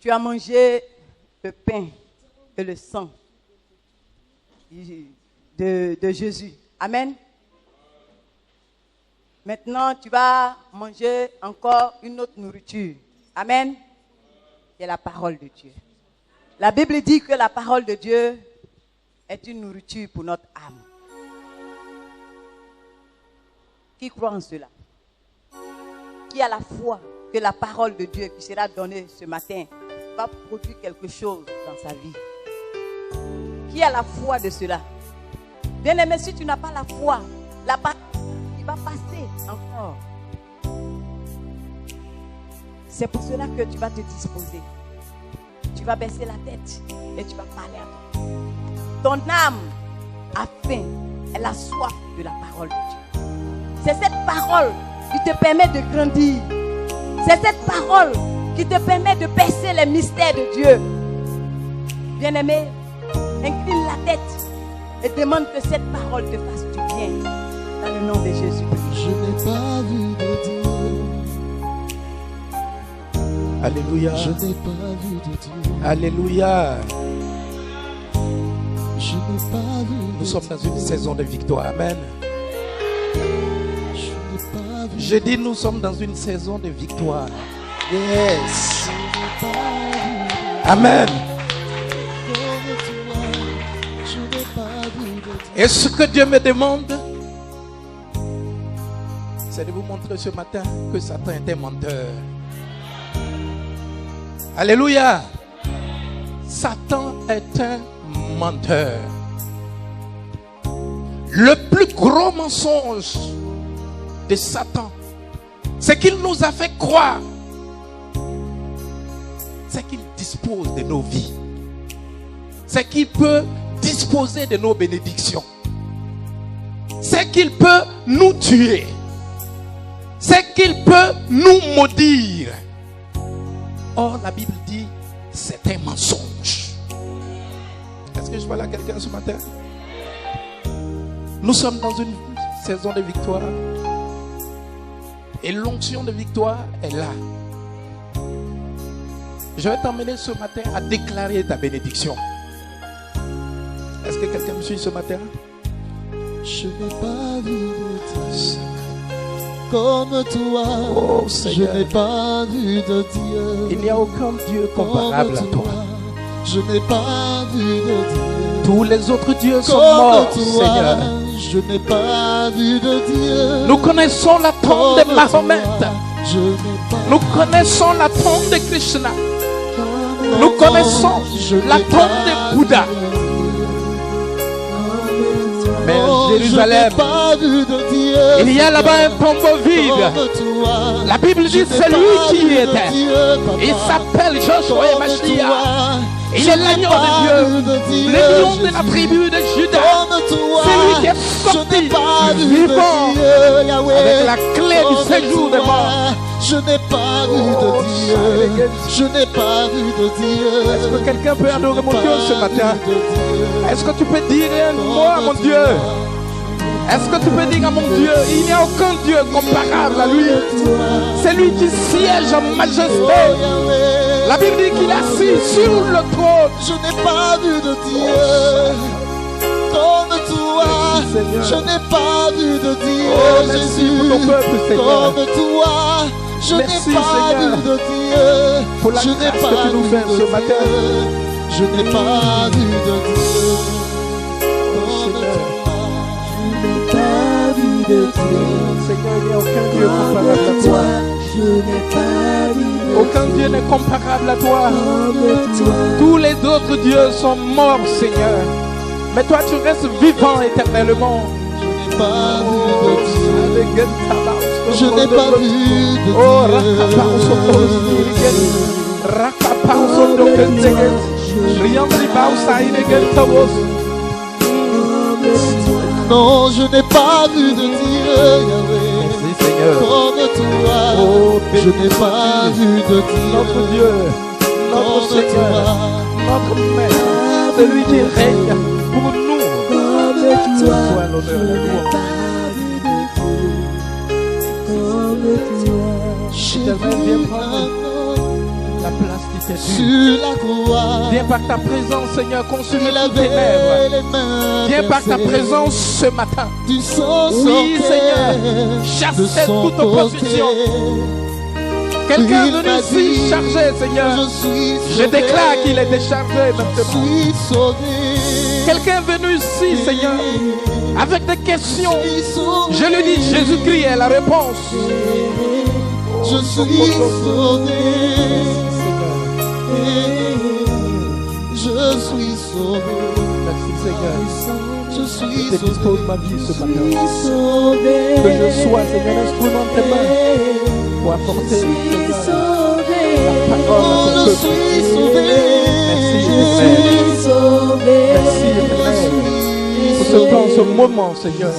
Tu as mangé le pain et le sang de Jésus. Amen. Maintenant, tu vas manger encore une autre nourriture. Amen. C'est la parole de Dieu. La Bible dit que la parole de Dieu est une nourriture pour notre âme. Qui croit en cela? Qui a la foi que la parole de Dieu qui sera donnée ce matin va produire quelque chose dans sa vie? Qui a la foi de cela? Bien-aimé, si tu n'as pas la foi, la parole qui va passer encore. C'est pour cela que tu vas te disposer. Tu vas baisser la tête et tu vas parler à toi. Ton âme a faim, elle a soif de la parole de Dieu. C'est cette parole qui te permet de grandir. C'est cette parole qui te permet de percer les mystères de Dieu. Bien-aimé, incline la tête et demande que cette parole te fasse du bien. Dans le nom de Jésus. Je n'ai pas vu de Dieu. Alléluia. Je n'ai pas vu de Dieu. Alléluia. Je n'ai pas vu de Nous sommes dans une saison de victoire. Amen. Je n'ai pas vu. Je dis nous sommes dans une saison de victoire. Yes. Amen. Je n'ai pas vu de Dieu. Et ce que Dieu me demande, c'est de vous montrer ce matin que Satan est un menteur. Alléluia. Satan est un menteur. Le plus gros mensonge de Satan, c'est qu'il nous a fait croire, c'est qu'il dispose de nos vies, c'est qu'il peut disposer de nos bénédictions, c'est qu'il peut nous tuer, c'est qu'il peut nous maudire. Or, la Bible dit, c'est un mensonge. Est-ce que je parle à quelqu'un ce matin? Nous sommes dans une saison de victoire. Et l'onction de victoire est là. Je vais t'emmener ce matin à déclarer ta bénédiction. Est-ce que quelqu'un me suit ce matin? Je n'ai pas vu de Dieu comme toi. Oh, Je Seigneur. n'ai pas vu de Dieu. Il n'y a aucun Dieu comparable à toi. Je n'ai pas vu de Dieu. Tous les autres dieux sont Comme morts, toi, Seigneur. je n'ai pas vu de Dieu. Nous connaissons la tombe de Comme Mahomet. toi, je n'ai pas Nous connaissons la tombe de Krishna. comme Nous connaissons je la n'ai tombe pas de Bouddha. vu de Dieu. Mais Oh, en Jérusalem, je n'ai pas vu de Dieu. il y a là-bas un tombeau vide. Comme toi, La Bible dit je n'ai c'est lui pas qui y vu de était. Dieu, papa. Il s'appelle Joshua et Comme Mashiach. toi, Il je est n'ai l'agneau pas de vu Dieu, Dieu, le lion de la Jésus. tribu de Juda. Comme toi, C'est lui qui est je sorti n'ai pas vu de vivant Dieu, Yahweh. avec la clé du Comme séjour des toi, morts. je n'ai pas vu de Dieu. Je n'ai pas vu de Dieu. Est-ce que quelqu'un peut adorer mon Dieu ce matin? Est-ce que tu peux dire un mot à mon Dieu? Est-ce que tu peux dire à mon Dieu, il n'y a aucun Dieu comparable à lui. C'est lui qui siège en majesté. La Bible dit qu'il est assis sur le trône. Je n'ai pas vu de Dieu comme toi. Seigneur. Je n'ai pas vu de Dieu, Oh, merci Jésus. pour ton peuple, Seigneur. Comme toi, je Merci, n'ai pas Seigneur, vu de Dieu. pour la Je n'ai grâce que pas tu nous vu fais de ce matin. Dieu. Je n'ai pas vu de Dieu. Comme Seigneur. toi, je n'ai pas vu de Dieu. Seigneur, il n'y a aucun Dieu comparable à toi. Je n'ai pas vu de Aucun Dieu n'est comparable à toi. comme toi. Tous les autres dieux sont morts, Seigneur. Mais toi, tu restes vivant éternellement. Je n'ai pas vu de Dieu. Je n'ai Je pas vu de Oh, Non, je n'ai pas vu de Dieu, Yahweh. Merci, Seigneur. Comme toi, Oh, je n'ai pas vu de Notre Dieu. Dieu, notre Comme Seigneur, toi, notre Maître, celui qui règne pour nous. comme Soit toi, l'honneur je et la n'ai gloire. pas vu de Dieu. Comme toi, Éternel, viens prendre la place du était dur. sur la croix. Viens par ta présence, Seigneur, consumer Il toutes avait ténèbres. les mains Viens par ta versées. présence ce matin. Du sang Oui, sortait Seigneur. de Chassez son toute opposition. côté. Quelqu'un Il venu m'a ici dit, chargé, Seigneur. Je suis Je sauvé. déclare qu'il est déchargé Je maintenant. suis sauvé. Quelqu'un venu ici, Seigneur, avec des questions. Je suis sauvé. Je lui dis, Jésus-Christ est la réponse. Je suis sauvé. Je suis sauvé. Merci, Seigneur. Je suis Je te dispose sauvé. ma vie ce matin. Sauvé. Que je sois, Seigneur, instrument de tes mains pour apporter, Seigneur, la parole à ton Je peuple. suis sauvé. Merci, Je Père. suis sauvé. Merci, Père, pour ce temps, ce moment, Seigneur.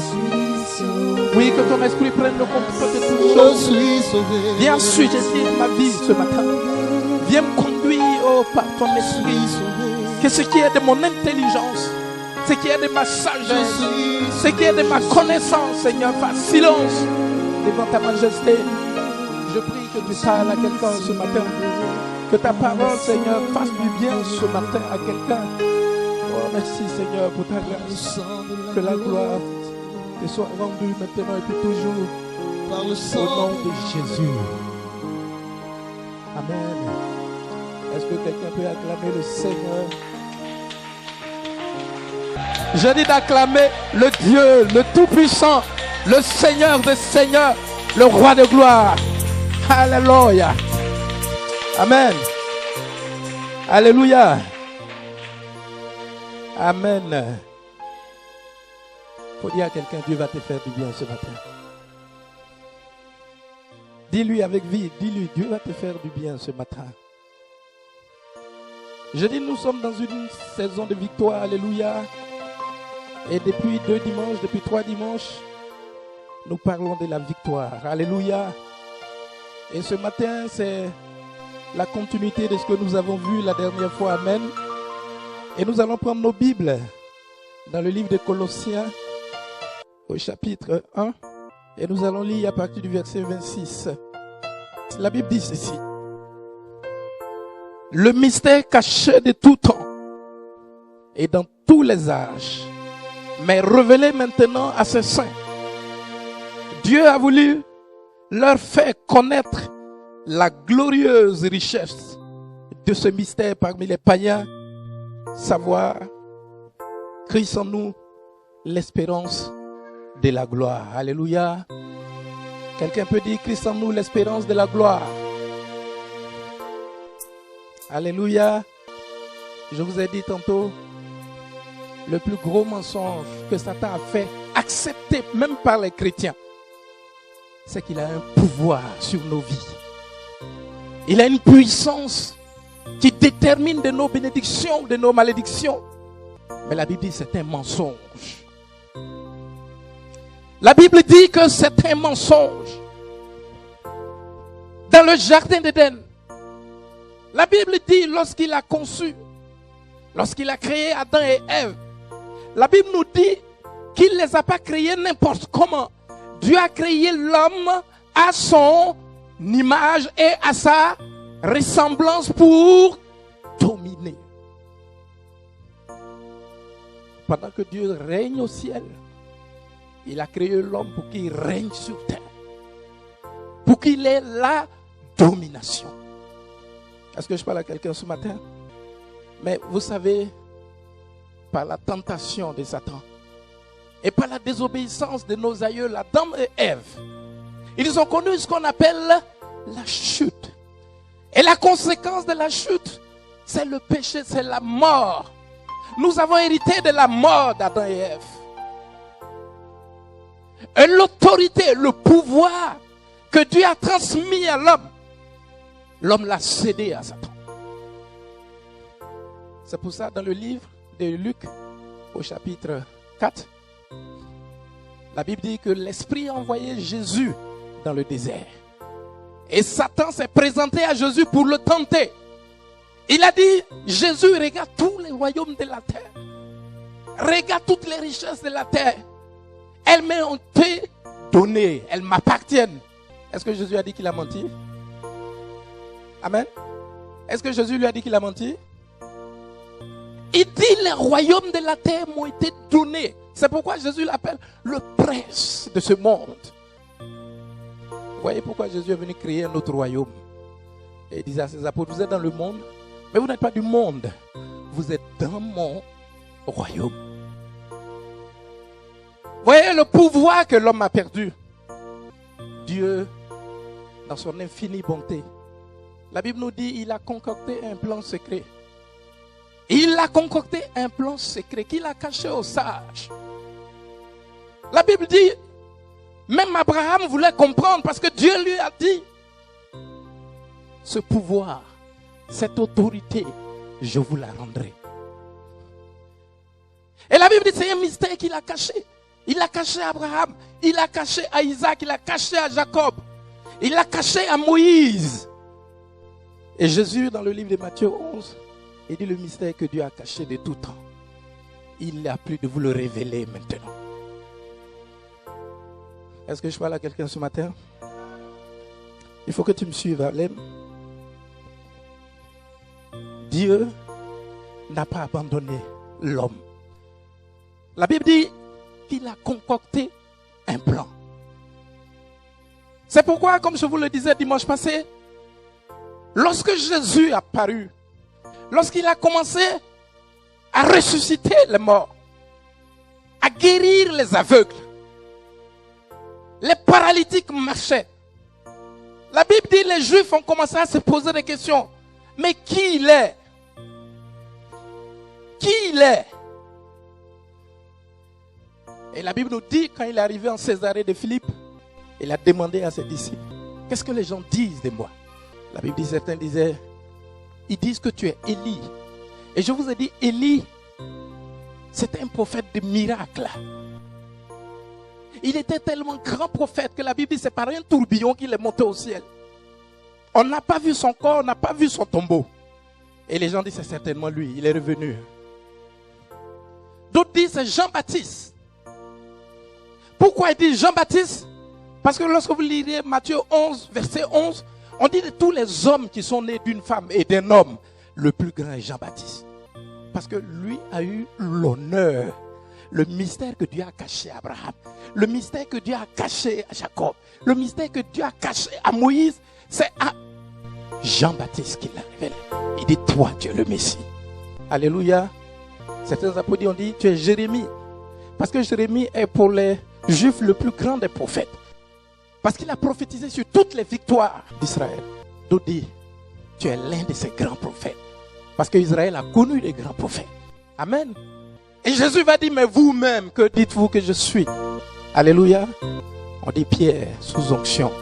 Oui, que ton esprit prenne le contrôle de toutes Je choses. suis sauvé. Viens assujettir ma vie ce matin. Viens me conduire, oh, par ton esprit. Que ce qui est de mon intelligence, ce qui est de ma sagesse, ce qui est de ma connaissance, Seigneur, fasse silence devant ta majesté. Je prie que tu parles à quelqu'un ce matin. Que ta parole, Seigneur, fasse du bien ce matin à quelqu'un. Oh, merci, Seigneur, pour ta grâce. Que la gloire te soit rendue maintenant et puis toujours. Par le Au sang nom de Jésus. Amen. Est-ce que quelqu'un peut acclamer le Seigneur? Je dis d'acclamer le Dieu, le Tout-Puissant, le Seigneur des Seigneurs, le Roi de gloire. Alléluia. Amen. Alléluia. Amen. Faut dire à quelqu'un, Dieu va te faire du bien ce matin. Dis-lui avec vie, dis-lui, Dieu va te faire du bien ce matin. Je dis, nous sommes dans une saison de victoire, alléluia. Et depuis 2 dimanches, depuis 3 dimanches, nous parlons de la victoire, alléluia. Et ce matin, c'est la continuité de ce que nous avons vu la dernière fois, amen. Et nous allons prendre nos Bibles dans le livre de Colossiens, au chapitre 1. Et nous allons lire à partir du verset 26. La Bible dit ceci. Le mystère caché de tout temps et dans tous les âges, mais révélé maintenant à ses saints. Dieu a voulu leur faire connaître la glorieuse richesse de ce mystère parmi les païens, savoir Christ en nous, l'espérance de la gloire. Alléluia. Quelqu'un peut dire Christ en nous, l'espérance de la gloire. Alléluia. Je vous ai dit tantôt, le plus gros mensonge que Satan a fait, accepté même par les chrétiens, c'est qu'il a un pouvoir sur nos vies. Il a une puissance qui détermine de nos bénédictions, de nos malédictions. Mais la Bible dit que c'est un mensonge. La Bible dit que c'est un mensonge. Dans le jardin d'Éden, la Bible dit lorsqu'il a conçu, lorsqu'il a créé Adam et Ève, la Bible nous dit qu'il ne les a pas créés n'importe comment. Dieu a créé l'homme à son image et à sa ressemblance pour dominer. Pendant que Dieu règne au ciel, il a créé l'homme pour qu'il règne sur terre. Pour qu'il ait la domination. Est-ce que je parle à quelqu'un ce matin? Mais vous savez, par la tentation de Satan et par la désobéissance de nos aïeux, Adam et Ève, ils ont connu ce qu'on appelle la chute. Et la conséquence de la chute, c'est le péché, c'est la mort. Nous avons hérité de la mort d'Adam et Ève. Et l'autorité, le pouvoir que Dieu a transmis à l'homme, l'homme l'a cédé à Satan. C'est pour ça, dans le livre de Luc, au chapitre 4, la Bible dit que l'Esprit a envoyé Jésus dans le désert. Et Satan s'est présenté à Jésus pour le tenter. Il a dit, Jésus, regarde tous les royaumes de la terre. Regarde toutes les richesses de la terre. Elles m'ont été données. Elles m'appartiennent. Est-ce que Jésus a dit qu'il a menti? Amen. Est-ce que Jésus lui a dit qu'il a menti? Il dit, les royaumes de la terre m'ont été donnés. C'est pourquoi Jésus l'appelle le prince de ce monde. Vous voyez pourquoi Jésus est venu créer un autre royaume. Et il disait à ses apôtres, vous êtes dans le monde, mais vous n'êtes pas du monde. Vous êtes dans mon royaume. Vous voyez le pouvoir que l'homme a perdu. Dieu, dans son infinie bonté, la Bible nous dit, il a concocté un plan secret. Il a concocté un plan secret qu'il a caché aux sages. La Bible dit, même Abraham voulait comprendre parce que Dieu lui a dit, ce pouvoir, cette autorité, je vous la rendrai. Et la Bible dit, c'est un mystère qu'il a caché. Il a caché à Abraham, il a caché à Isaac, il a caché à Jacob, il a caché à Moïse. Et Jésus, dans le livre de Matthieu 11, il dit le mystère que Dieu a caché de tout temps. Il a plu de vous le révéler maintenant. Est-ce que je parle à quelqu'un ce matin? Il faut que tu me suives, Alem. Dieu n'a pas abandonné l'homme. La Bible dit qu'il a concocté un plan. C'est pourquoi, comme je vous le disais dimanche passé, lorsque Jésus est apparu, lorsqu'il a commencé à ressusciter les morts, à guérir les aveugles, les paralytiques marchaient. La Bible dit que les Juifs ont commencé à se poser des questions. Mais qui il est? Qui il est? Et la Bible nous dit, quand il est arrivé en Césarée de Philippe, il a demandé à ses disciples, qu'est-ce que les gens disent de moi? La Bible dit, certains disaient, ils disent que tu es Élie. Et je vous ai dit, Élie, c'est un prophète de miracles. Il était tellement grand prophète que la Bible dit, c'est par un tourbillon qu'il est monté au ciel. On n'a pas vu son corps, on n'a pas vu son tombeau. Et les gens disent, c'est certainement lui, il est revenu. D'autres disent, c'est Jean-Baptiste. Pourquoi il dit Jean-Baptiste? Parce que lorsque vous lirez Matthieu 11, verset 11, on dit de tous les hommes qui sont nés d'une femme et d'un homme, le plus grand est Jean-Baptiste. Parce que lui a eu l'honneur, le mystère que Dieu a caché à Abraham, le mystère que Dieu a caché à Jacob, le mystère que Dieu a caché à Moïse, c'est à Jean-Baptiste qui l'a révélé. Il dit, toi, tu es le Messie. Alléluia. Certains apôtres ont dit, tu es Jérémie. Parce que Jérémie est pour les Juifs le plus grand des prophètes. Parce qu'il a prophétisé sur toutes les victoires d'Israël. D'autres disent, tu es l'un de ces grands prophètes. Parce qu'Israël a connu les grands prophètes. Amen. Et Jésus va dire, mais vous-même, que dites-vous que je suis? Alléluia. On dit Pierre, sous onction.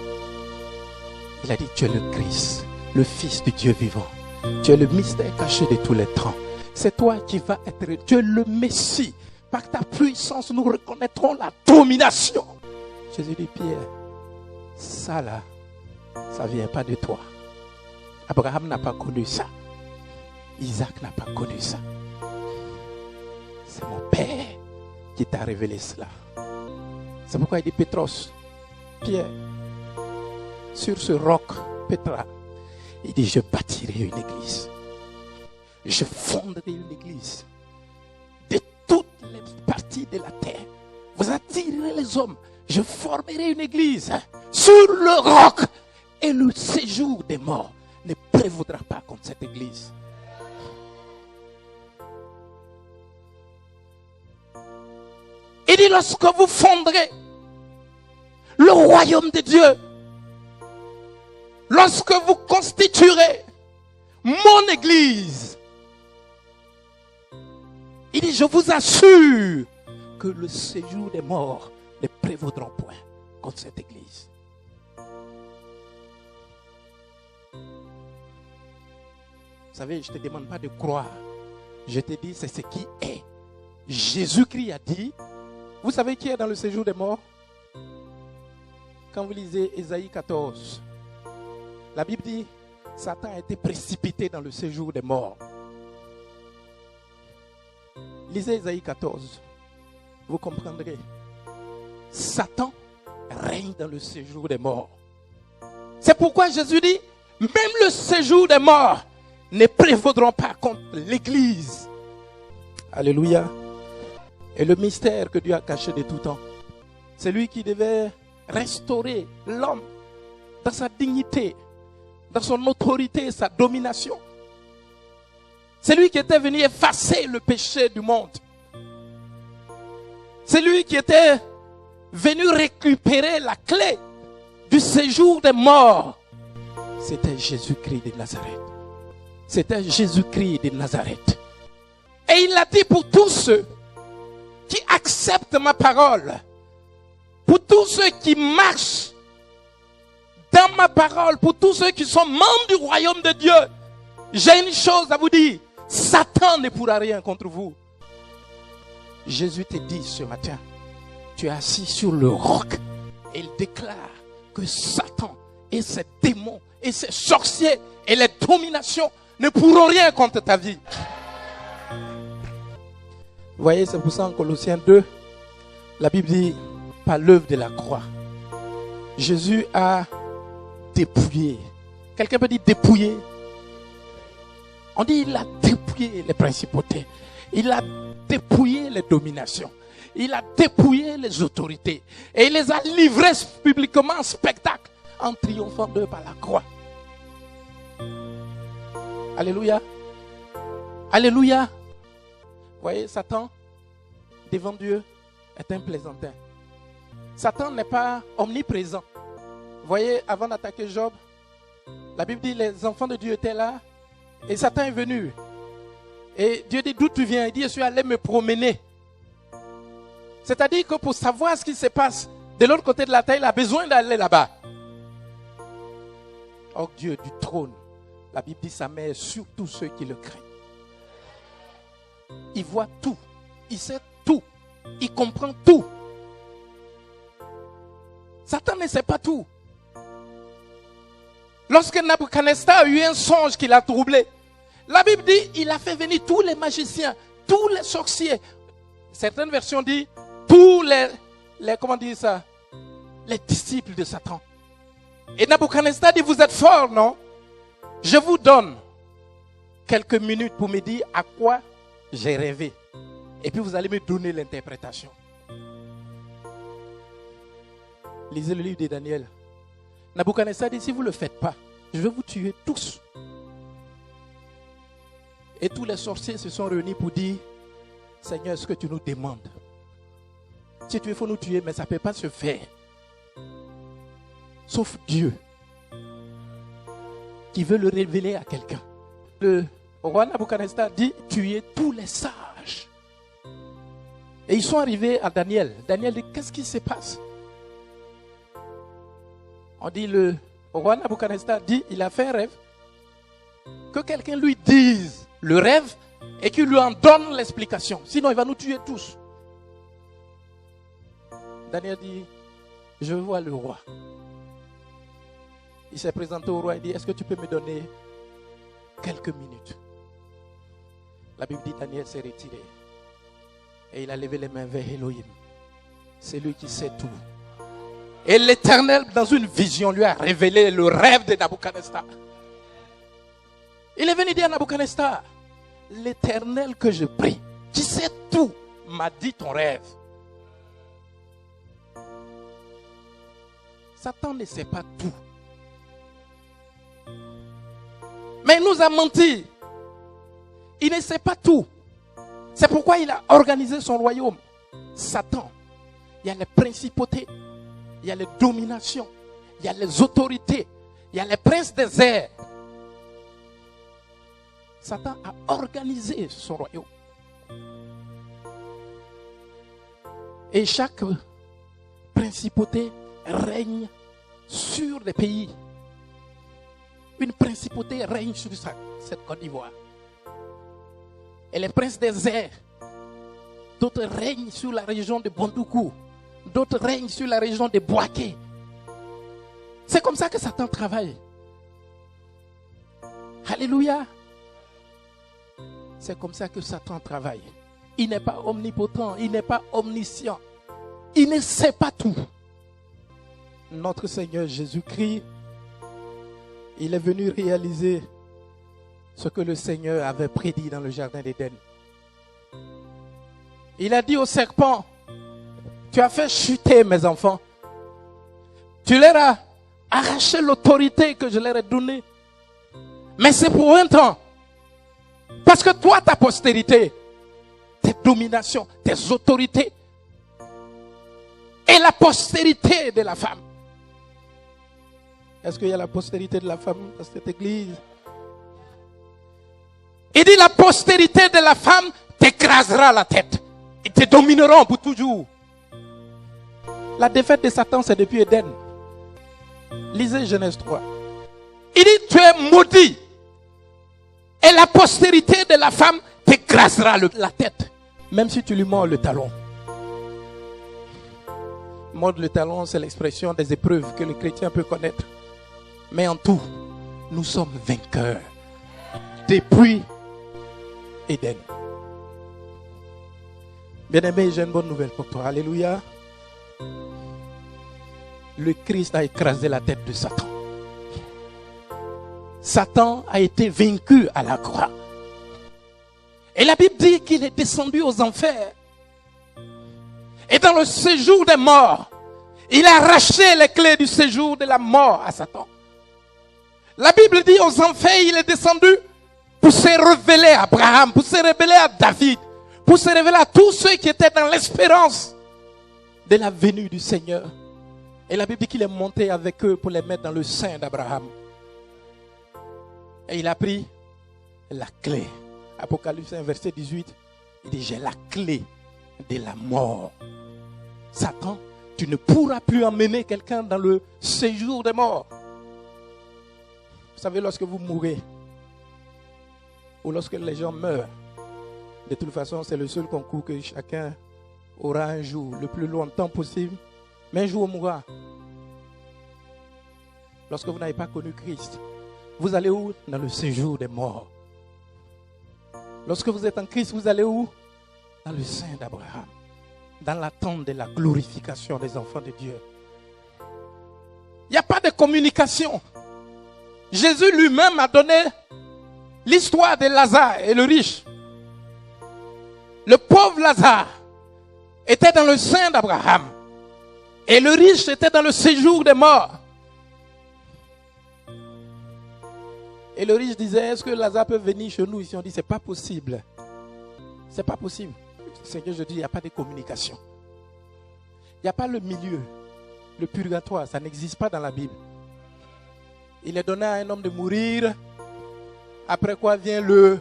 Il a dit, tu es le Christ, le Fils du Dieu vivant. Tu es le mystère caché de tous les temps. C'est toi qui vas être, tu es le Messie. Par ta puissance, nous reconnaîtrons la domination. Jésus dit, Pierre, ça là, ça ne vient pas de toi. Abraham n'a pas connu ça. Isaac n'a pas connu ça. C'est mon Père qui t'a révélé cela. C'est pourquoi il dit, Pétros, Pierre, sur ce roc, Pétra, il dit, je bâtirai une église. Je fonderai une église. De toutes les parties de la terre, vous attirerez les hommes. Je formerai une église sur le roc. Et le séjour des morts ne prévaudra pas contre cette église. Il dit, lorsque vous fonderez le royaume de Dieu, lorsque vous constituerez mon église, il dit, je vous assure que le séjour des morts ne prévaudront point contre cette église. Vous savez, je ne te demande pas de croire. Je te dis, c'est ce qui est. Jésus-Christ a dit, vous savez qui est dans le séjour des morts? Quand vous lisez Ésaïe 14, la Bible dit, Satan a été précipité dans le séjour des morts. Lisez Ésaïe 14, vous comprendrez. Satan règne dans le séjour des morts. C'est pourquoi Jésus dit, même le séjour des morts ne prévaudront pas contre l'Église. Alléluia. Et le mystère que Dieu a caché de tout temps, c'est lui qui devait restaurer l'homme dans sa dignité, dans son autorité, sa domination. C'est lui qui était venu effacer le péché du monde. C'est lui qui était venu récupérer la clé du séjour des morts. C'était Jésus-Christ de Nazareth. C'était Jésus-Christ de Nazareth. Et il l'a dit pour tous ceux qui acceptent ma parole, pour tous ceux qui marchent dans ma parole, pour tous ceux qui sont membres du royaume de Dieu. J'ai une chose à vous dire. Satan ne pourra rien contre vous. Jésus te dit ce matin, tu es assis sur le roc. Et il déclare que Satan et ses démons et ses sorciers et les dominations ne pourront rien contre ta vie. Vous voyez, c'est pour ça en Colossiens 2, la Bible dit, par l'œuvre de la croix, Jésus a dépouillé. Quelqu'un peut dire dépouillé? On dit il a dépouillé les principautés. Il a dépouillé les dominations. Il a dépouillé les autorités. Et il les a livrés publiquement en spectacle en triomphant d'eux par la croix. Alléluia. Alléluia. Vous voyez, Satan, devant Dieu, est un plaisantin. Satan n'est pas omniprésent. Vous voyez, avant d'attaquer Job, la Bible dit les enfants de Dieu étaient là et Satan est venu. Et Dieu dit, d'où tu viens? Il dit, je suis allé me promener. C'est-à-dire que pour savoir ce qui se passe de l'autre côté de la terre, il a besoin d'aller là-bas. Oh Dieu du trône, la Bible dit, sa main est sur tous ceux qui le craignent. Il voit tout, il sait tout, il comprend tout. Satan ne sait pas tout. Lorsque Nabuchodonosor a eu un songe qui l'a troublé, la Bible dit, il a fait venir tous les magiciens, tous les sorciers. Certaines versions disent, tous comment dire ça, les disciples de Satan. Et Nabuchodonosor dit, vous êtes forts, non? Je vous donne quelques minutes pour me dire à quoi j'ai rêvé. Et puis vous allez me donner l'interprétation. Lisez le livre de Daniel. Nabuchodonosor dit, si vous ne le faites pas, je vais vous tuer tous. Et tous les sorciers se sont réunis pour dire, Seigneur, ce que tu nous demandes. Si tu veux, il faut nous tuer, mais ça ne peut pas se faire. Sauf Dieu, qui veut le révéler à quelqu'un. Le roi Nabuchodonosor dit, tuer tous les sages. Et ils sont arrivés à Daniel. Daniel dit, qu'est-ce qui se passe? On dit, le roi Nabuchodonosor dit, il a fait un rêve. Que quelqu'un lui dise le rêve et qu'il lui en donne l'explication. Sinon, il va nous tuer tous. Daniel dit, je veux voir le roi. Il s'est présenté au roi et dit, est-ce que tu peux me donner quelques minutes? La Bible dit, Daniel s'est retiré. Et il a levé les mains vers Elohim. C'est lui qui sait tout. Et l'Éternel, dans une vision, lui a révélé le rêve de Nabuchodonosor. Il est venu dire à Nabuchodonosor, l'Éternel que je prie, qui sait tout, m'a dit ton rêve. Satan ne sait pas tout. Mais il nous a menti. Il ne sait pas tout. C'est pourquoi il a organisé son royaume. Satan, il y a les principautés, il y a les dominations, il y a les autorités, il y a les princes des airs. Satan a organisé son royaume. Et chaque principauté règne sur les pays. Une principauté règne sur cette Côte d'Ivoire. Et les princes des airs, d'autres règnent sur la région de Bondoukou, d'autres règnent sur la région de Boaké. C'est comme ça que Satan travaille. Alléluia. C'est comme ça que Satan travaille. Il n'est pas omnipotent, il n'est pas omniscient. Il ne sait pas tout. Notre Seigneur Jésus-Christ, il est venu réaliser ce que le Seigneur avait prédit dans le jardin d'Éden. Il a dit au serpent, tu as fait chuter mes enfants. Tu leur as arraché l'autorité que je leur ai donnée. Mais c'est pour un temps. Parce que toi, ta postérité, tes dominations, tes autorités, et la postérité de la femme. Est-ce qu'il y a la postérité de la femme dans cette église? Il dit la postérité de la femme t'écrasera la tête. Ils te domineront pour toujours. La défaite de Satan, c'est depuis Éden. Lisez Genèse 3. Il dit, tu es maudit. Et la postérité de la femme t'écrasera la tête. Même si tu lui mords le talon. Mordre le talon, c'est l'expression des épreuves que le chrétien peut connaître. Mais en tout, nous sommes vainqueurs. Depuis Éden. Bien-aimé, j'ai une bonne nouvelle pour toi. Alléluia. Le Christ a écrasé la tête de Satan. Satan a été vaincu à la croix. Et la Bible dit qu'il est descendu aux enfers. Et dans le séjour des morts, il a arraché les clés du séjour de la mort à Satan. La Bible dit aux enfers, il est descendu pour se révéler à Abraham, pour se révéler à David, pour se révéler à tous ceux qui étaient dans l'espérance de la venue du Seigneur. Et la Bible dit qu'il est monté avec eux pour les mettre dans le sein d'Abraham. Et il a pris la clé. Apocalypse 1, verset 18. Il dit, j'ai la clé de la mort. Satan, tu ne pourras plus emmener quelqu'un dans le séjour des morts. Vous savez, lorsque vous mourrez, ou lorsque les gens meurent, de toute façon, c'est le seul concours que chacun aura un jour, le plus longtemps possible. Mais un jour, on mourra. Lorsque vous n'avez pas connu Christ, vous allez où? Dans le séjour des morts. Lorsque vous êtes en Christ, vous allez où? Dans le sein d'Abraham. Dans l'attente de la glorification des enfants de Dieu. Il n'y a pas de communication. Jésus lui-même a donné l'histoire de Lazare et le riche. Le pauvre Lazare était dans le sein d'Abraham. Et le riche était dans le séjour des morts. Et le riche disait, est-ce que Lazare peut venir chez nous ici? On dit, c'est pas possible. C'est pas possible. C'est que je dis, il n'y a pas de communication. Il n'y a pas le milieu. Le purgatoire, ça n'existe pas dans la Bible. Il est donné à un homme de mourir. Après quoi vient le...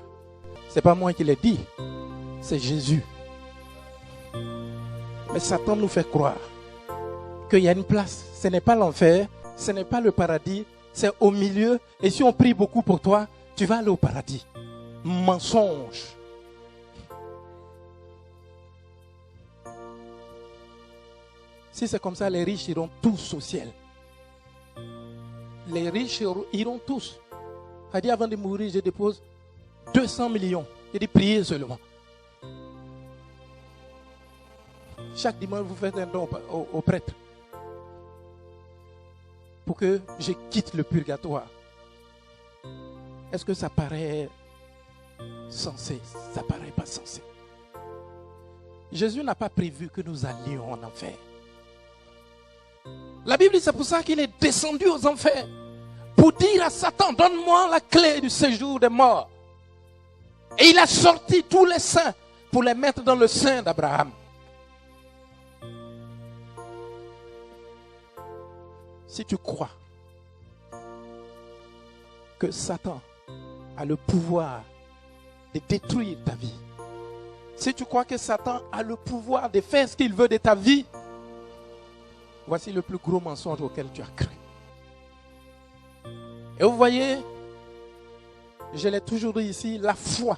C'est pas moi qui l'ai dit. C'est Jésus. Mais Satan nous fait croire qu'il y a une place. Ce n'est pas l'enfer. Ce n'est pas le paradis. C'est au milieu. Et si on prie beaucoup pour toi, tu vas aller au paradis. Mensonge. Si c'est comme ça, les riches iront tous au ciel. Les riches iront tous. Il a dit avant de mourir, je dépose 200 millions. Il dit priez seulement. Chaque dimanche, vous faites un don au prêtre. Pour que je quitte le purgatoire. Est-ce que ça paraît sensé? Ça paraît pas sensé. Jésus n'a pas prévu que nous allions en enfer. La Bible dit c'est pour ça qu'il est descendu aux enfers. Pour dire à Satan, donne-moi la clé du séjour des morts. Et il a sorti tous les saints pour les mettre dans le sein d'Abraham. Si tu crois que Satan a le pouvoir de détruire ta vie, si tu crois que Satan a le pouvoir de faire ce qu'il veut de ta vie, voici le plus gros mensonge auquel tu as cru. Et vous voyez, je l'ai toujours dit ici, la foi,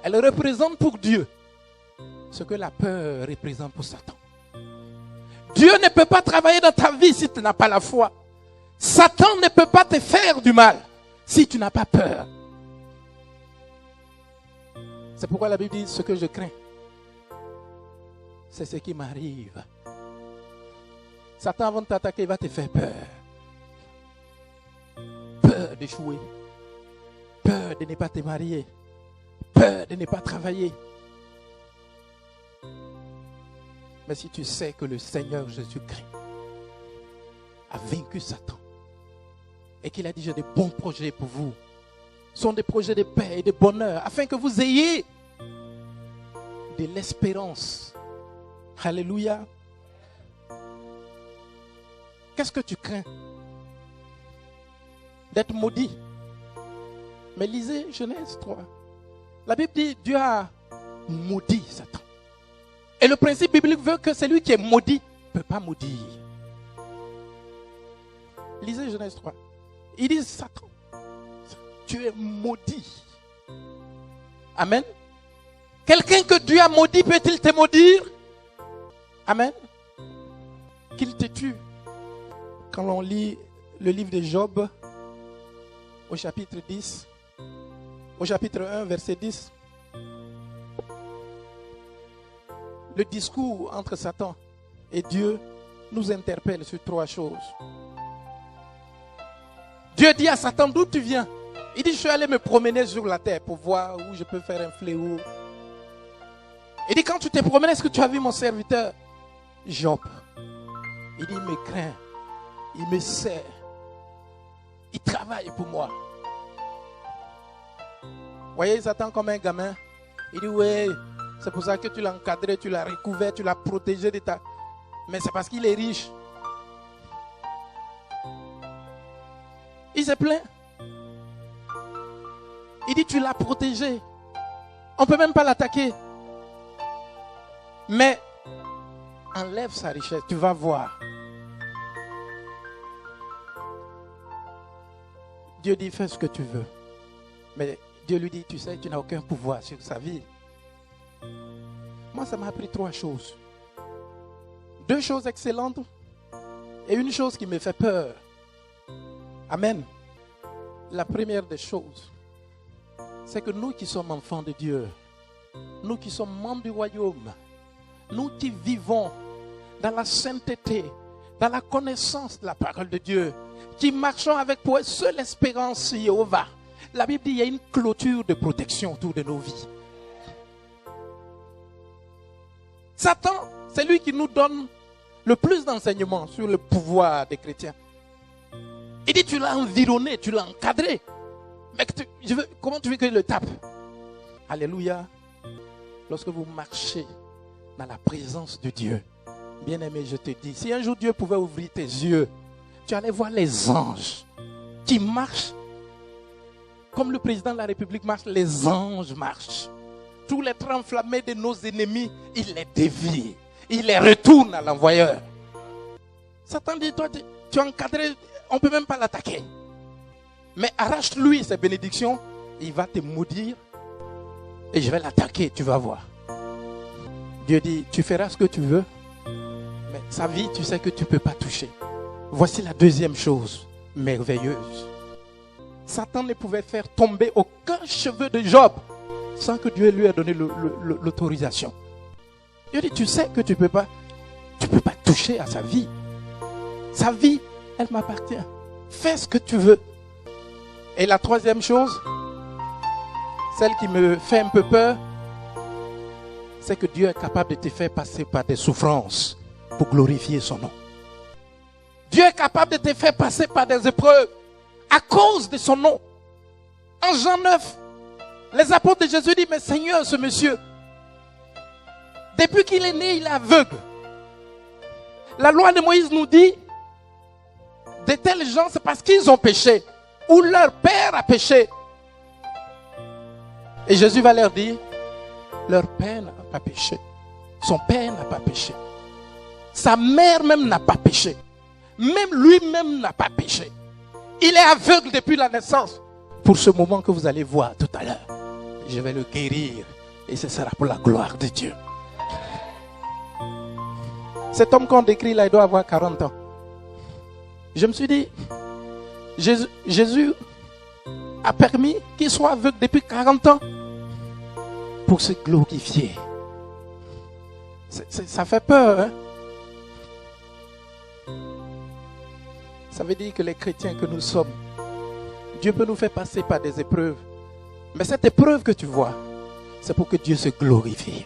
elle représente pour Dieu ce que la peur représente pour Satan. Dieu ne peut pas travailler dans ta vie si tu n'as pas la foi. Satan ne peut pas te faire du mal si tu n'as pas peur. C'est pourquoi la Bible dit, ce que je crains, c'est ce qui m'arrive. Satan, avant de t'attaquer, il va te faire peur. Peur d'échouer. Peur peur de ne pas te marier, peur de ne pas travailler. Mais si tu sais que le Seigneur Jésus-Christ a vaincu Satan et qu'il a dit, j'ai de bons projets pour vous, ce sont des projets de paix et de bonheur, afin que vous ayez de l'espérance. Alléluia. Qu'est-ce que tu crains? D'être maudit. Mais lisez Genèse 3. La Bible dit, Dieu a maudit Satan. Et le principe biblique veut que celui qui est maudit ne peut pas maudire. Lisez Genèse 3. Il dit, Satan, tu es maudit. Amen. Quelqu'un que Dieu a maudit, peut-il te maudire? Amen. Qu'il te tue. Quand on lit le livre de Job, au chapitre 10, au chapitre 1, verset 10, le discours entre Satan et Dieu nous interpelle sur 3 choses. Dieu dit à Satan, d'où tu viens? Il dit, je suis allé me promener sur la terre pour voir où je peux faire un fléau. Il dit, quand tu t'es promené, est-ce que tu as vu mon serviteur Job? Il dit, il me craint, il me sert, il travaille pour moi. Vous voyez Satan comme un gamin. Il dit, oui, c'est pour ça que tu l'as encadré, tu l'as recouvert, tu l'as protégé de ta... Mais c'est parce qu'il est riche. Il se plaint. Il dit, tu l'as protégé. On ne peut même pas l'attaquer. Mais enlève sa richesse, tu vas voir. Dieu dit, fais ce que tu veux. Mais Dieu lui dit, tu sais, tu n'as aucun pouvoir sur sa vie. Moi, ça m'a appris 3 choses. 2 choses excellentes et une chose qui me fait peur. Amen. La première des choses, c'est que nous qui sommes enfants de Dieu, nous qui sommes membres du royaume, nous qui vivons dans la sainteté, dans la connaissance de la parole de Dieu, qui marchons avec pour seule espérance Jéhovah. La Bible dit qu'il y a une clôture de protection autour de nos vies. Satan, c'est lui qui nous donne le plus d'enseignements sur le pouvoir des chrétiens. Il dit, tu l'as environné, tu l'as encadré. Mais comment tu veux qu'il le tape? Alléluia. Lorsque vous marchez dans la présence de Dieu, bien-aimé, je te dis, si un jour Dieu pouvait ouvrir tes yeux, tu allais voir les anges qui marchent comme le président de la République marche, les anges marchent. Tous les trains enflammés de nos ennemis, il les dévie. Il les retourne à l'envoyeur. Satan dit, toi, tu es encadré, on ne peut même pas l'attaquer. Mais arrache-lui ses bénédictions, il va te maudire et je vais l'attaquer, tu vas voir. Dieu dit, tu feras ce que tu veux, mais sa vie, tu sais que tu ne peux pas toucher. Voici la deuxième chose merveilleuse. Satan ne pouvait faire tomber aucun cheveu de Job sans que Dieu lui ait donné l'autorisation. Dieu dit, tu sais que tu ne peux pas toucher à sa vie. Sa vie, elle m'appartient. Fais ce que tu veux. Et la troisième chose, celle qui me fait un peu peur, c'est que Dieu est capable de te faire passer par des souffrances pour glorifier son nom. Dieu est capable de te faire passer par des épreuves à cause de son nom. En Jean 9, les apôtres de Jésus disent, mais Seigneur, ce monsieur, depuis qu'il est né, il est aveugle. La loi de Moïse nous dit, de tels gens, c'est parce qu'ils ont péché, ou leur père a péché. Et Jésus va leur dire, leur père n'a pas péché. Son père n'a pas péché. Sa mère même n'a pas péché. Même lui-même n'a pas péché. Il est aveugle depuis la naissance. Pour ce moment que vous allez voir tout à l'heure, je vais le guérir. Et ce sera pour la gloire de Dieu. Cet homme qu'on décrit là, il doit avoir 40 ans. Je me suis dit, Jésus a permis qu'il soit aveugle depuis 40 ans pour se glorifier. Ça fait peur, hein? Ça veut dire que les chrétiens que nous sommes, Dieu peut nous faire passer par des épreuves Mais cette épreuve que tu vois, c'est pour que Dieu se glorifie.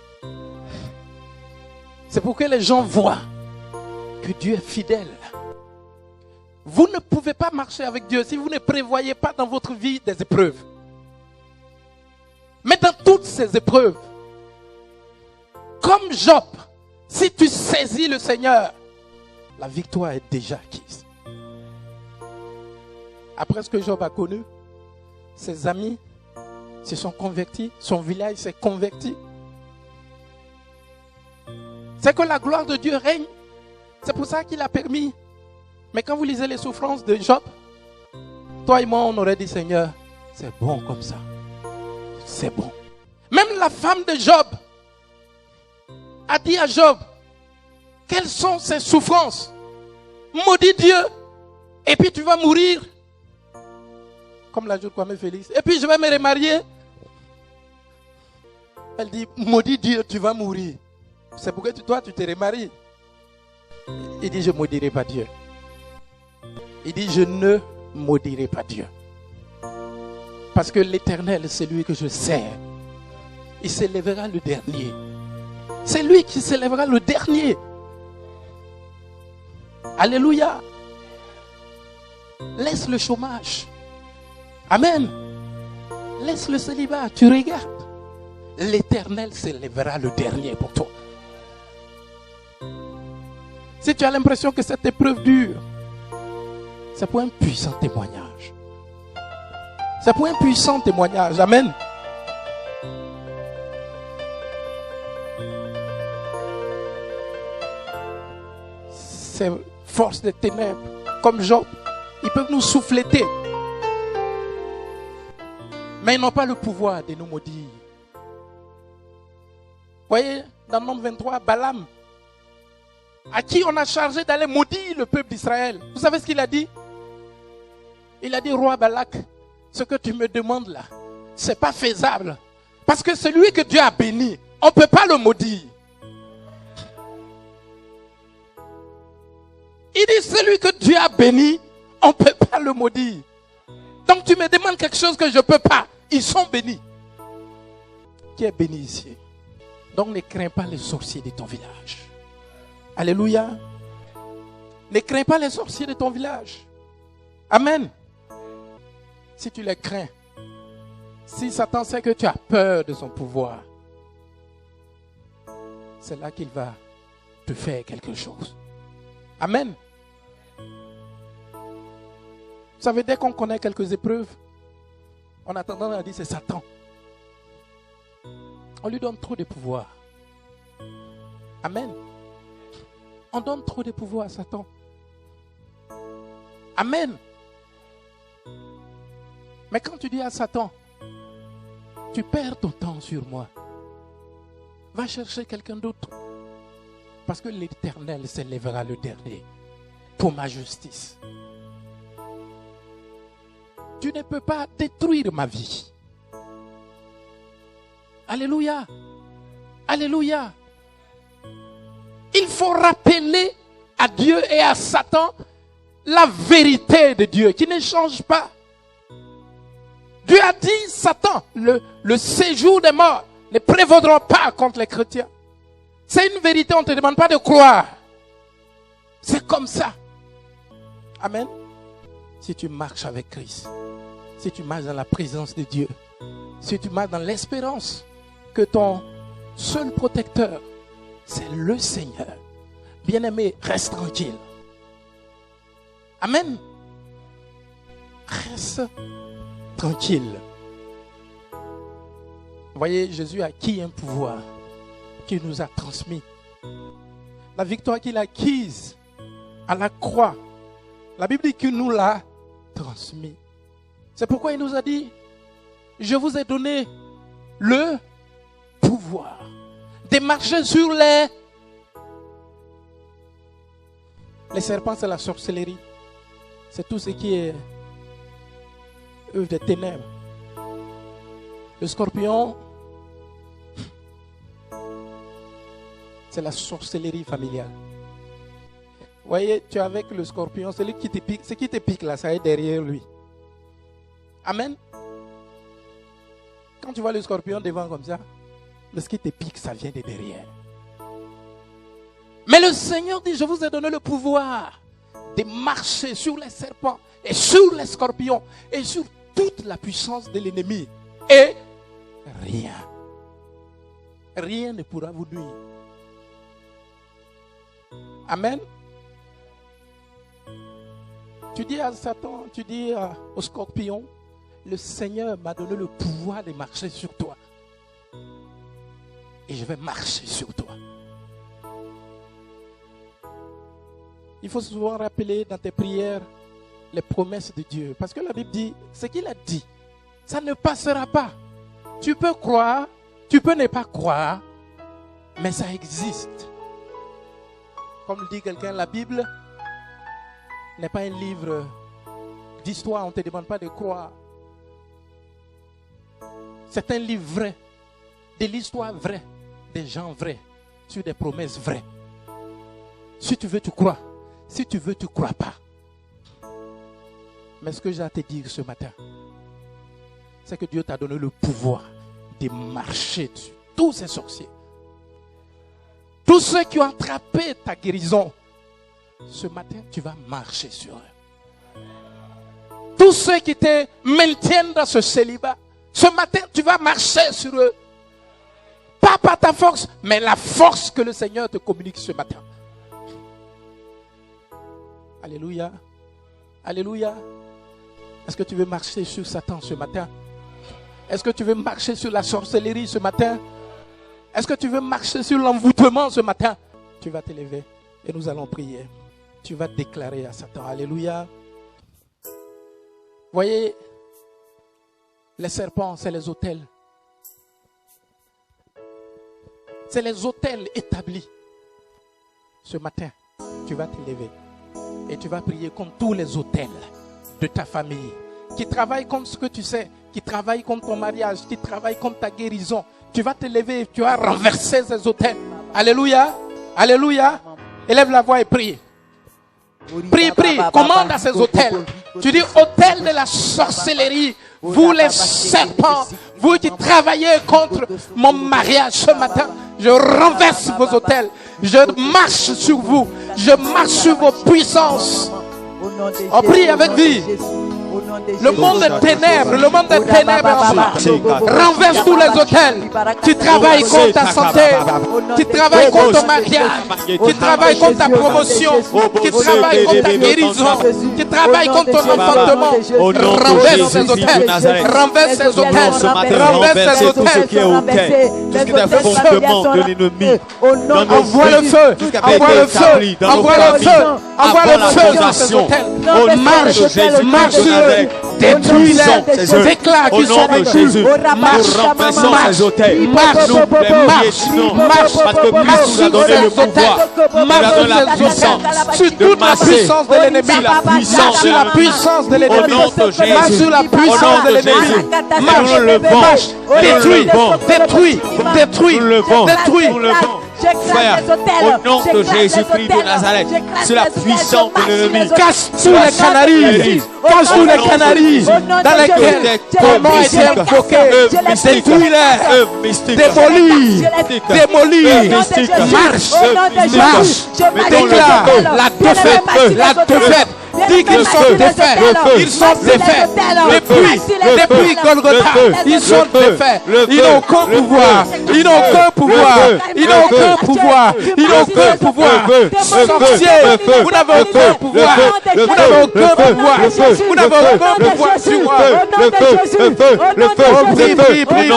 C'est pour que les gens voient que Dieu est fidèle. Vous ne pouvez pas marcher avec Dieu si vous ne prévoyez pas dans votre vie des épreuves. Mais dans toutes ces épreuves, comme Job, si tu saisis le Seigneur, la victoire est déjà acquise. Après ce que Job a connu, ses amis se sont convertis, son village s'est converti. C'est que la gloire de Dieu règne. C'est pour ça qu'il a permis. Mais quand vous lisez les souffrances de Job, toi et moi, on aurait dit, Seigneur, c'est bon comme ça. C'est bon. Même la femme de Job a dit à Job, quelles sont ses souffrances? Maudit Dieu. Et puis tu vas mourir. Comme l'a dit Kwame Félix. Et puis je vais me remarier. Elle dit, maudit Dieu, tu vas mourir. C'est pourquoi toi, tu te remaries. Il dit, je ne maudirai pas Dieu. Il dit, je ne maudirai pas Dieu. Parce que l'Éternel, c'est lui que je sers. Il s'élèvera le dernier. C'est lui qui s'élèvera le dernier. Alléluia. Laisse le chômage. Amen. Laisse le célibat. Tu regardes. L'Éternel s'élèvera le dernier pour toi. Si tu as l'impression que cette épreuve dure, c'est pour un puissant témoignage. C'est pour un puissant témoignage. Amen. Ces forces des ténèbres, comme Job, ils peuvent nous souffléter. Mais ils n'ont pas le pouvoir de nous maudire. Vous voyez, dans le nombre 23, Balaam, à qui on a chargé d'aller maudire le peuple d'Israël. Vous savez ce qu'il a dit? Il a dit, roi Balak, ce que tu me demandes là, c'est pas faisable. Parce que celui que Dieu a béni, on ne peut pas le maudire. Il dit, celui que Dieu a béni, on ne peut pas le maudire. Donc tu me demandes quelque chose que je ne peux pas. Ils sont bénis. Qui est béni ici? Donc ne crains pas les sorciers de ton village. Alléluia. Ne crains pas les sorciers de ton village. Amen. Si tu les crains, si Satan sait que tu as peur de son pouvoir, c'est là qu'il va te faire quelque chose. Amen. Vous savez, dès qu'on connaît quelques épreuves, on a tendance à dire c'est Satan. On lui donne trop de pouvoir. Amen. On donne trop de pouvoir à Satan. Amen. Mais quand tu dis à Satan, tu perds ton temps sur moi, va chercher quelqu'un d'autre. Parce que l'Éternel s'élèvera le dernier pour ma justice. Tu ne peux pas détruire ma vie. Alléluia. Alléluia. Il faut rappeler à Dieu et à Satan la vérité de Dieu qui ne change pas. Dieu a dit, Satan, le séjour des morts ne prévaudra pas contre les chrétiens. C'est une vérité, on ne te demande pas de croire. C'est comme ça. Amen. Si tu marches avec Christ, si tu marches dans la présence de Dieu, si tu marches dans l'espérance que ton seul protecteur, c'est le Seigneur. Bien-aimé, reste tranquille. Amen. Reste tranquille. Vous voyez, Jésus a acquis un pouvoir qu'il nous a transmis. La victoire qu'il a acquise à la croix, la Bible dit qu'il nous l'a transmis. C'est pourquoi il nous a dit, je vous ai donné le pouvoir de marcher sur les serpents, c'est la sorcellerie. C'est tout ce qui est œuvre des ténèbres. Le scorpion, c'est la sorcellerie familiale. Vous voyez, tu es avec le scorpion, celui qui te pique, ce qui te pique là, ça est derrière lui. Amen. Quand tu vois le scorpion devant comme ça, ce qui te pique, ça vient de derrière. Mais le Seigneur dit, je vous ai donné le pouvoir de marcher sur les serpents et sur les scorpions et sur toute la puissance de l'ennemi. Et rien ne pourra vous nuire. Amen. Tu dis à Satan, tu dis au scorpion, le Seigneur m'a donné le pouvoir de marcher sur toi. Et je vais marcher sur toi. Il faut souvent rappeler dans tes prières les promesses de Dieu. Parce que la Bible dit, ce qu'il a dit, ça ne passera pas. Tu peux croire, tu peux ne pas croire, mais ça existe. Comme dit quelqu'un, la Bible n'est pas un livre d'histoire, on ne te demande pas de croire. C'est un livre vrai, de l'histoire vraie, des gens vrais, sur des promesses vraies. Si tu veux, tu crois. Si tu veux, tu ne crois pas. Mais ce que j'ai à te dire ce matin, c'est que Dieu t'a donné le pouvoir de marcher dessus. Tous ces sorciers, tous ceux qui ont attrapé ta guérison, ce matin, tu vas marcher sur eux. Tous ceux qui te maintiennent dans ce célibat, ce matin, tu vas marcher sur eux. Pas par ta force, mais la force que le Seigneur te communique ce matin. Alléluia. Alléluia. Est-ce que tu veux marcher sur Satan ce matin? Est-ce que tu veux marcher sur la sorcellerie ce matin? Est-ce que tu veux marcher sur l'envoûtement ce matin? Tu vas te lever et nous allons prier. Tu vas déclarer à Satan. Alléluia. Voyez, les serpents, c'est les autels. C'est les autels établis. Ce matin, tu vas te lever et tu vas prier contre tous les autels de ta famille qui travaillent contre ce que tu sais, qui travaillent contre ton mariage, qui travaillent contre ta guérison. Tu vas te lever et tu vas renverser ces autels. Alléluia. Alléluia. Élève la voix et prie. Prie, prie. Commande à ces autels. Tu dis, autel de la sorcellerie, vous les serpents, vous qui travaillez contre mon mariage ce matin, je renverse vos autels. Je marche sur vous. Je marche sur vos puissances. On prie avec vie. Le monde des ténèbres, le monde des ténèbres renverse tous les autels qui travaillent contre ta santé, qui travaillent contre ton mariage, qui travaillent contre ta promotion, qui travaillent contre ta guérison, qui travaillent contre ton enfantement. Renverse ces hôtels, renverse ces hôtels, renverse ces hôtels. Envoie le feu, envoie le feu, envoie le feu, envoie le feu dans ces hôtels. Marche, marche sur eux. Détruis-les, déclare qu'ils sont vaincus. Marche, marche, marche, sur toute la puissance de l'ennemi. Marche sur la puissance de l'ennemi. Marche sur la puissance de l'ennemi. Marche, détruis, détruis, détruis, détruis. Frère, au nom de Jésus-Christ de Nazareth, c'est la puissance de l'ennemi. Casse tous les canaries, casse tous les canaries dans lesquels ton nom a été invoqué. Détruis-les, démolis, démolis. Marche, marche, déclare la défaite, la défaite. Dis qu'ils sont défaits, ils sont défaits. Depuis Golgotha, ils sont défaits. Ils n'ont aucun pouvoir, ils n'ont aucun pouvoir, ils n'ont aucun pouvoir, ils n'ont aucun pouvoir. Sorciers, vous n'avez aucun pouvoir, vous n'avez aucun pouvoir, vous n'avez aucun pouvoir sur moi. Le feu, Prie, prie, prie,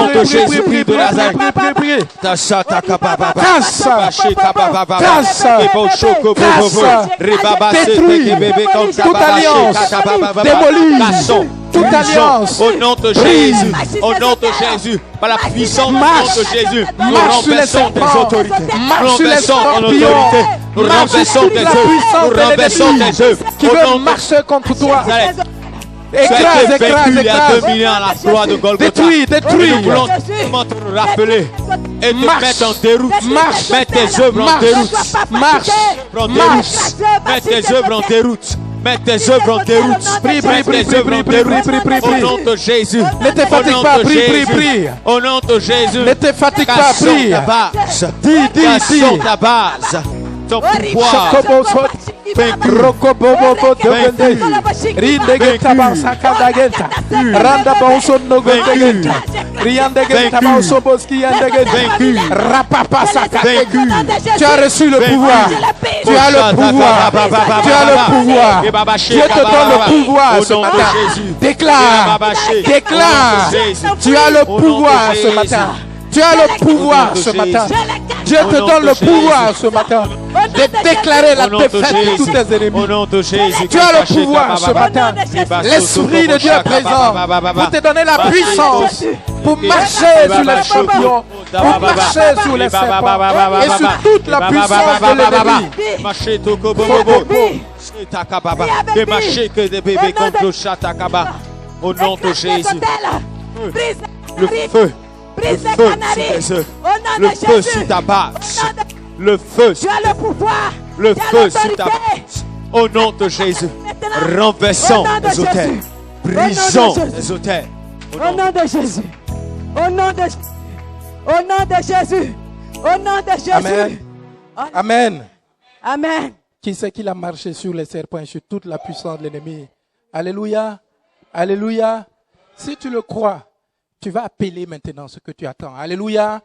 toute alliance, démolie toute alliance. Au nom de Jésus, au nom de Jésus, par la puissance du nom de Jésus, nous renversons des autorités, nous renversons en autorité, nous renversons des œuvres, nous renversons des œuvres qui veulent marcher contre toi. Écrase, écrase, il y a 2 millions à la croix de Golgotha. Détruis, détruis. Nous voulons te rappeler et te mettre en déroute. Marche, mets tes œuvres en déroute. Marche, marche. Mets tes œuvres en déroute. Mets tes œuvres en déroute. Prie, prie, Mets prie, tes œuvres en prie, prie, déroute. prie, prie, Au nom de Jésus. Ne te fatigue pas, prie, prie, prie. Au nom de Jésus. Ne te fatigue pas, Cassons prie. ta base. Dis, Cassons dis. ta base. Ton pouvoir. Chocobo, Vaincu. Rokobobo, Dogende. Rindegeta, Bansakadageta. Randa Bonson, Nogondegeta. Riandegeta, Bonsoboski, Yandegeta. Vaincu. Rapapa, Sakadegeta. Vaincu. Tu as reçu le pouvoir. Tu as le pouvoir. Tu as le pouvoir. Dieu te donne le pouvoir ce matin. Déclare. Déclare. Tu as le pouvoir ce matin. Tu as le pouvoir ce matin. Dieu te donne le pouvoir ce matin de déclarer la défaite de tous tes ennemis. Au nom de Jésus. Tu as le pouvoir ce matin. L'Esprit de Dieu est présent pour te donner la puissance pour marcher sur les champions, pour marcher sur les serpents et sur toute la puissance de l'ennemi. Au nom de Jésus. Le feu. Le feu sur tes œuvres. Le feu sur ta base. Le feu. Tu as le pouvoir. Le feu sur ta base. Au nom de Jésus. Renversons les autels. Brisons les autels. Au nom de Jésus. Au nom de Jésus. Au nom de Jésus. Au nom de Jésus. Amen. Amen. Amen. Qui c'est qu'il a marché sur les serpents et sur toute la puissance de l'ennemi? Alléluia. Alléluia. Si tu le crois, tu vas appeler maintenant ce que tu attends. Alléluia.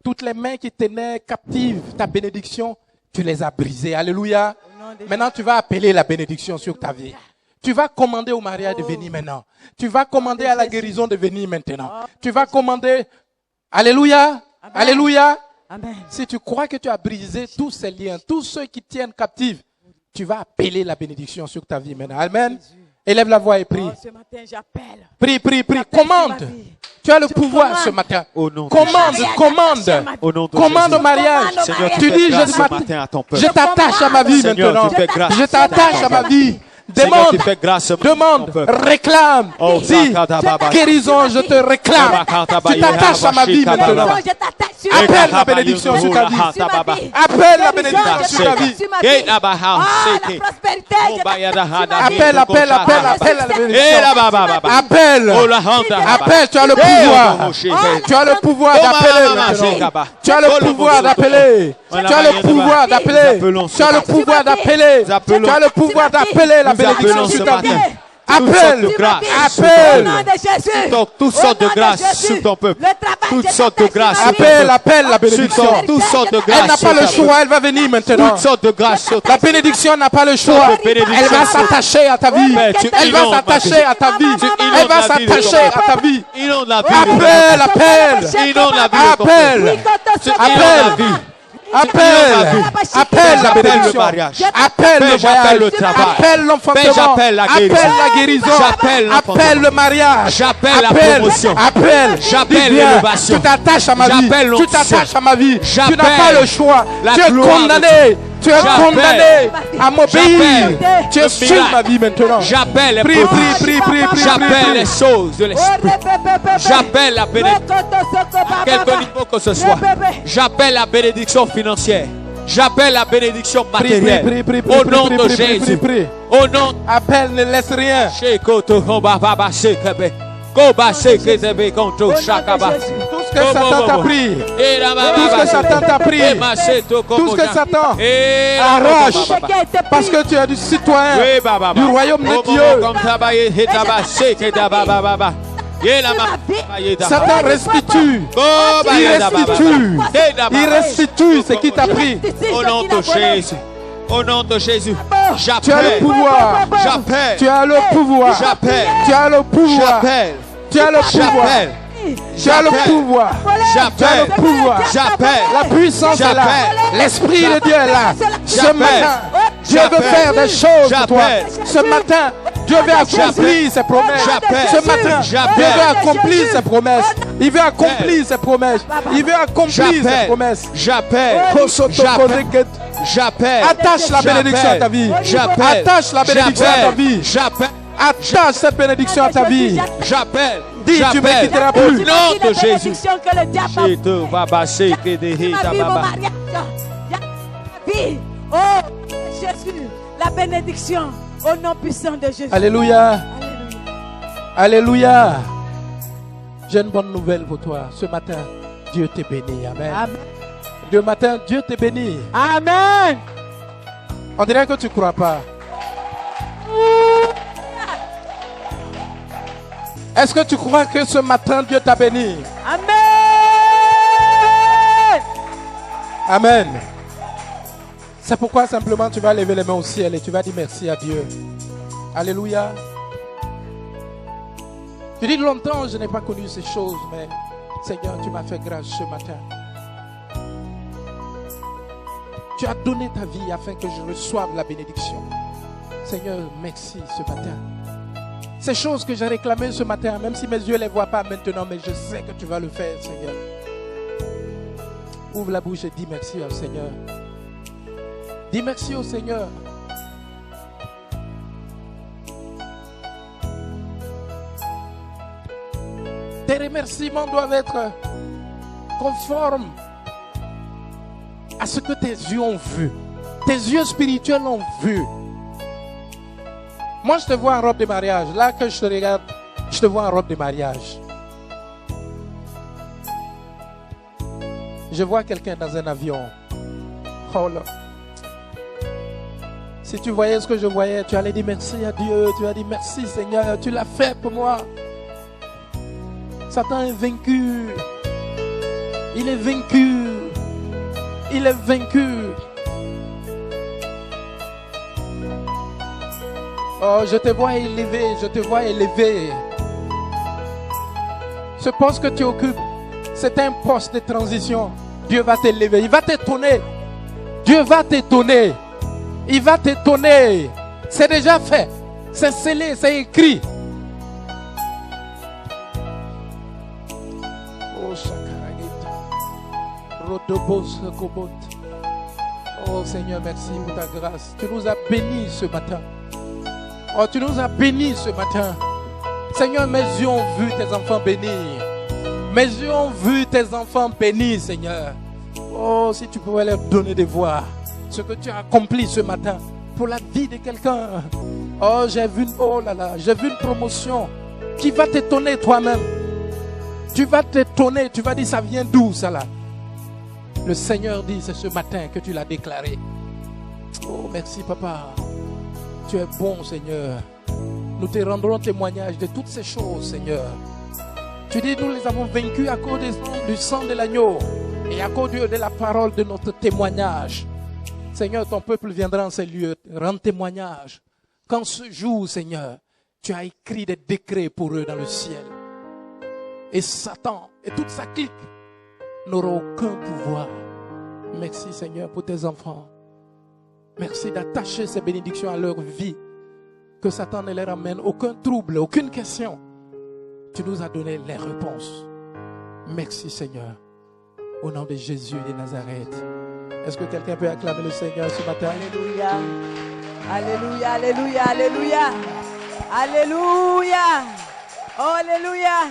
Toutes les mains qui tenaient captives ta bénédiction, tu les as brisées. Alléluia. Maintenant, tu vas appeler la bénédiction sur ta vie. Tu vas commander au mariage de venir maintenant. Tu vas commander à la guérison de venir maintenant. Tu vas commander. Alléluia. Alléluia. Amen. Si tu crois que tu as brisé tous ces liens, tous ceux qui tiennent captifs, tu vas appeler la bénédiction sur ta vie maintenant. Amen. Élève la voix et prie. Ce matin, j'appelle. Prie, prie, prie. Commande. Tu as le pouvoir ce matin. Commande, commande. Au nom de Commande Jésus. au mariage. Seigneur, Tu dis, je t'attache à ma vie Seigneur, maintenant. tu fais grâce. Je t'attache à ma vie. Seigneur, Demande, tu fais grâce. demande, réclame. Oh, Dis, guérison, je te réclame. Tu t'attaches à ma vie maintenant. Appelle la bénédiction sur ta vie. Appelle la bénédiction sur ta vie. Appelle, appelle, appelle, appelle la bénédiction. Appelle. Appelle, tu as le pouvoir. Tu as le pouvoir d'appeler maintenant. Tu as le pouvoir d'appeler. Tu as le pouvoir d'appeler. Tu as le pouvoir d'appeler. Tu as le pouvoir d'appeler la bénédiction sur ta vie. Appelle, appelle. Toutes sortes de grâces sur ton peuple. Toutes sortes de grâces. Appelle, appelle la bénédiction. Toutes sortes de Elle n'a grâces. pas le choix, elle va venir maintenant. Toutes sortes de grâces sur La bénédiction n'a pas le choix. Elle va s'attacher à ta vie. Elle va s'attacher à ta vie. Elle va s'attacher à ta vie. Inonde la vie. Appelle, appelle. Inonde la vie. Appelle. Appelle. Appelle. Appelle la bénédiction. Appelle le J'appelle le voyage. travail. Appelle l'enfantement. J'appelle la guérison. Appelle la guérison. J'appelle l'enfantement. Appelle le mariage. J'appelle la Appelle. promotion. Appelle. J'appelle Dis bien, l'élévation. tu t'attaches à ma vie. J'appelle Tu l'onction. t'attaches à ma vie. Tu n'as J'appelle pas le choix. la Tu es gloire de condamné. Tu es J'appelle. condamné à m'obéir. J'appelle Tu es le sur miracle. ma vie maintenant. J'appelle les Prie, prodiges. prie, prie, prie, J'appelle prie, les prie. choses de l'esprit. J'appelle la bénédiction. À quelque niveau que ce soit. J'appelle la bénédiction financière. J'appelle la bénédiction matérielle. Prie, prie, prie, Au prie, nom prie, de prie, prie, Jésus. prie. Au nom Appelle, ne laisse rien. Shekoto Koba Baba Sekebe. Koba Sekebe Konto Shakaba. Tout ce que Satan t'a pris. Tout ce que Satan t'a pris. Tout ce que Satan arrache. Parce que tu es du citoyen du royaume de Dieu. Satan restitue. Il restitue ce qui t'a pris. Au nom de Jésus. Au nom de Jésus. Tu as le J'appelle. pouvoir. J'appelle. Tu as le pouvoir. J'appelle. Tu as le pouvoir. J'appelle. Tu as le pouvoir. J'appelle. Tu as le pouvoir. Tu as le pouvoir. J'appelle. La puissance est là. L'Esprit de Dieu est là. Ce matin, Dieu veut faire des choses pour toi. Ce matin, Dieu veut accomplir ses promesses. Ce matin, Dieu veut accomplir ses promesses. Il veut accomplir ses promesses. Il veut accomplir ses promesses. J'appelle. J'appelle. Attache la bénédiction à ta vie. J'appelle. Attache la bénédiction à ta vie. J'appelle. Attache cette bénédiction à ta vie. J'appelle. Dis, tu ne me quitteras Au plus. nom de Jésus. Que le diable a Jésus va passer que des ma vie, mon baba. mariage. Ma vie. Oh, Jésus, la bénédiction. Au nom puissant de Jésus. Alléluia. Alléluia. J'ai une bonne nouvelle pour toi. Ce matin, Dieu t'est béni. Amen. Amen. Ce matin, Dieu t'est béni. Amen. On dirait que tu ne crois pas. Est-ce que tu crois que ce matin, Dieu t'a béni? Amen. Amen. C'est pourquoi simplement tu vas lever les mains au ciel et tu vas dire merci à Dieu. Alléluia. Tu dis longtemps je n'ai pas connu ces choses, mais Seigneur, tu m'as fait grâce ce matin. Tu as donné ta vie afin que je reçoive la bénédiction. Seigneur, merci ce matin. Ces choses que j'ai réclamées ce matin, même si mes yeux ne les voient pas maintenant, mais je sais que tu vas le faire, Seigneur. Ouvre la bouche et dis merci au Seigneur. Dis merci au Seigneur. Tes remerciements doivent être conformes à ce que tes yeux ont vu. Tes yeux spirituels ont vu. Moi, je te vois en robe de mariage. Là que je te regarde, je te vois en robe de mariage. Je vois quelqu'un dans un avion. Oh là. Si tu voyais ce que je voyais, tu allais dire merci à Dieu. Tu as dit merci Seigneur, tu l'as fait pour moi. Satan est vaincu. Il est vaincu. Il est vaincu. Oh, je te vois élevé, je te vois élevé. Ce poste que tu occupes, c'est un poste de transition. Dieu va t'élever, il va t'étonner. Dieu va t'étonner. Il va t'étonner. C'est déjà fait. C'est scellé, c'est écrit. Oh, oh Seigneur, merci pour ta grâce. Tu nous as bénis ce matin. Oh, tu nous as bénis ce matin. Seigneur, mes yeux ont vu tes enfants bénis. Mes yeux ont vu tes enfants bénis, Seigneur. Oh, si tu pouvais leur donner des voix. Ce que tu as accompli ce matin pour la vie de quelqu'un. Oh, j'ai vu une promotion qui va t'étonner toi-même. Tu vas t'étonner, tu vas dire ça vient d'où ça là? Le Seigneur dit c'est ce matin que tu l'as déclaré. Oh, merci papa. Tu es bon, Seigneur. Nous te rendrons témoignage de toutes ces choses, Seigneur. Tu dis, nous les avons vaincus à cause du sang de l'agneau et à cause de la parole de notre témoignage. Seigneur, ton peuple viendra en ces lieux rendre témoignage. Quand ce jour, Seigneur, tu as écrit des décrets pour eux dans le ciel. Et Satan et toute sa clique n'auront aucun pouvoir. Merci, Seigneur, pour tes enfants. Merci d'attacher ces bénédictions à leur vie. Que Satan ne leur amène aucun trouble, aucune question. Tu nous as donné les réponses. Merci Seigneur. Au nom de Jésus de Nazareth. Est-ce que quelqu'un peut acclamer le Seigneur ce matin? Alléluia. Alléluia, alléluia, alléluia. Alléluia. Oh, alléluia.